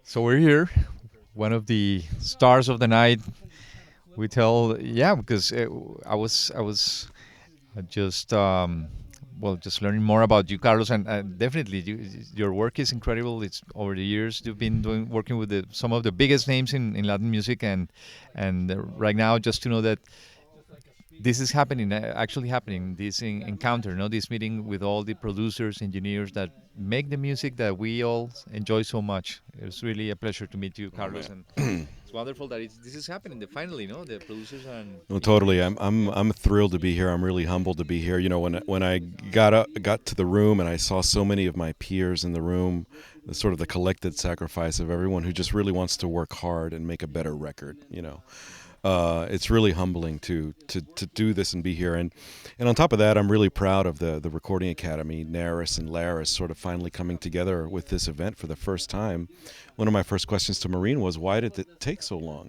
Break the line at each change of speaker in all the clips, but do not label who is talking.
So we're here, one of the stars of the night. We tell, yeah, because I was just just learning more about you, Carlos, and definitely your work is incredible. It's over the years you've been working with some of the biggest names in Latin music, and right now just to know that this is happening, actually happening, this encounter, no, this meeting with all the producers, engineers that make the music that we all enjoy so much. It's really a pleasure to meet you,
Oh
Carlos, and
man.
it's wonderful that this is happening. Finally, no, the producers and
No, totally.
engineers.
I'm thrilled to be here. I'm really humbled to be here. You know, when I got to the room and I saw so many of my peers in the room, the sort of the collected sacrifice of everyone who just really wants to work hard and make a better record. It's really humbling to do this and be here. And on top of that, I'm really proud of the Recording Academy, Naris and Laris, sort of finally coming together with this event for the first time. One of my first questions to Maureen was, why did it take so long?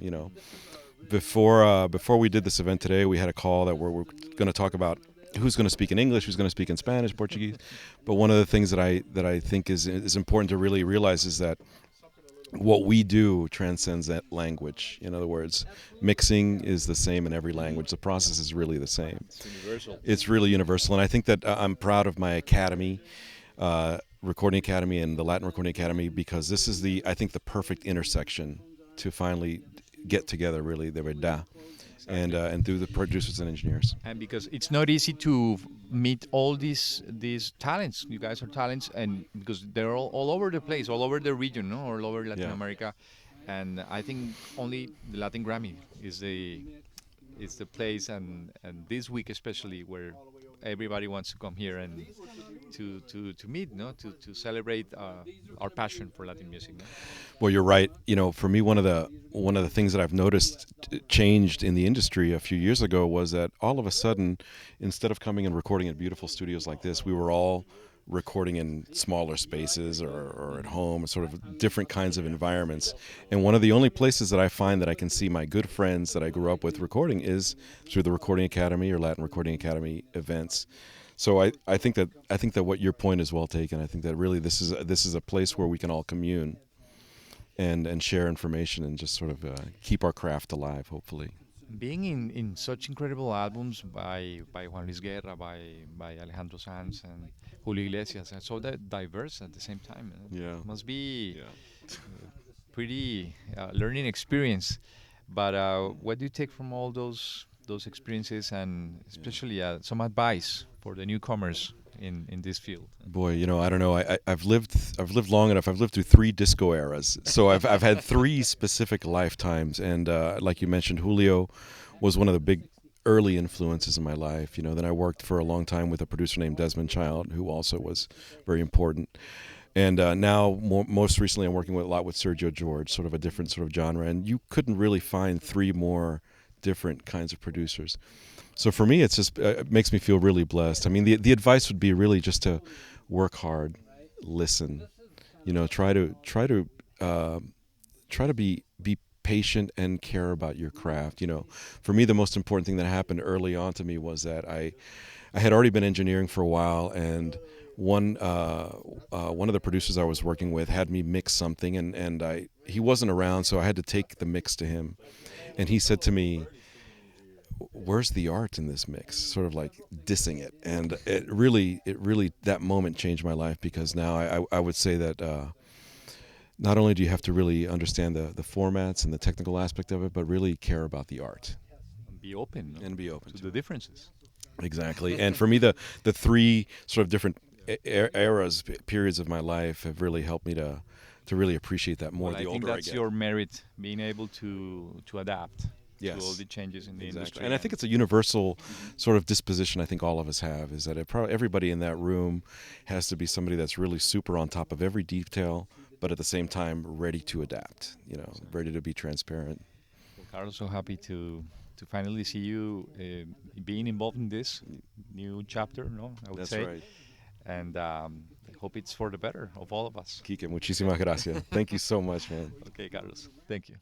Before we did this event today, we had a call that we're going to talk about who's going to speak in English, who's going to speak in Spanish, Portuguese. But one of the things that I think is important to really realize is that what we do transcends that language. In other words, mixing is the same in every language. The process is really the same.
It's universal.
It's really universal, and I think that I'm proud of my academy, Recording Academy and the Latin Recording Academy, because this is I think the perfect intersection to finally get together, really, the verdad, and through the producers and engineers.
And because it's not easy to meet all these talents, you guys are talents, and because they're all over the place, all over the region, no, all over Latin
Yeah.
America, and I think only the Latin Grammy is the place, and this week especially where everybody wants to come here and to meet, no, to celebrate our passion for Latin music, no?
Well, you're right. For me, one of the things that I've noticed changed in the industry a few years ago was that all of a sudden, instead of coming and recording in beautiful studios like this, we were all recording in smaller spaces or at home, sort of different kinds of environments. And one of the only places that I find that I can see my good friends that I grew up with recording is through the Recording Academy or Latin Recording Academy events. So I think that what your point is well taken. I think that really this is a place where we can all commune and share information and just sort of keep our craft alive, hopefully.
Being in such incredible albums by Juan Luis Guerra, by Alejandro Sanz and Julio Iglesias, and so that diverse at the same time.
Yeah.
Must be
Yeah.
pretty learning experience. But what do you take from all those experiences, and especially some advice for the newcomers in this field?
Boy, I don't know. I've lived long enough. I've lived through three disco eras, so I've had three specific lifetimes. And like you mentioned, Julio was one of the big early influences in my life. Then I worked for a long time with a producer named Desmond Child, who also was very important. And now, most recently, I'm working a lot with Sergio George, sort of a different sort of genre. And you couldn't really find three more different kinds of producers. So for me, it makes me feel really blessed. I mean, the advice would be really just to work hard, listen, uh, try to be patient and care about your craft. For me, the most important thing that happened early on to me was that I had already been engineering for a while, and one of the producers I was working with had me mix something, and he wasn't around, so I had to take the mix to him, and he said to me, "Where's the art in this mix?" Sort of like dissing it, and it really that moment changed my life, because now I would say that not only do you have to really understand the formats and the technical aspect of it, but really care about the art
And be open, no,
and be open
to
to
the
it.
differences.
Exactly. And for me, the three sort of different eras, periods of my life have really helped me to really appreciate that more
Well, I
the
think
older I
that's
get.
your merit, being able to adapt to all
Yes.
the changes in the
Exactly.
industry.
And I think it's a universal sort of disposition I think all of us have, is that everybody in that room has to be somebody that's really super on top of every detail, but at the same time ready to adapt, ready to be transparent.
Well, Carlos, so happy to finally see you being involved in this new chapter, no, I would
That's
say,
right.
and I hope it's for the better of all of us.
Kike, muchísimas gracias. Thank you so much, man.
Okay, Carlos, thank you.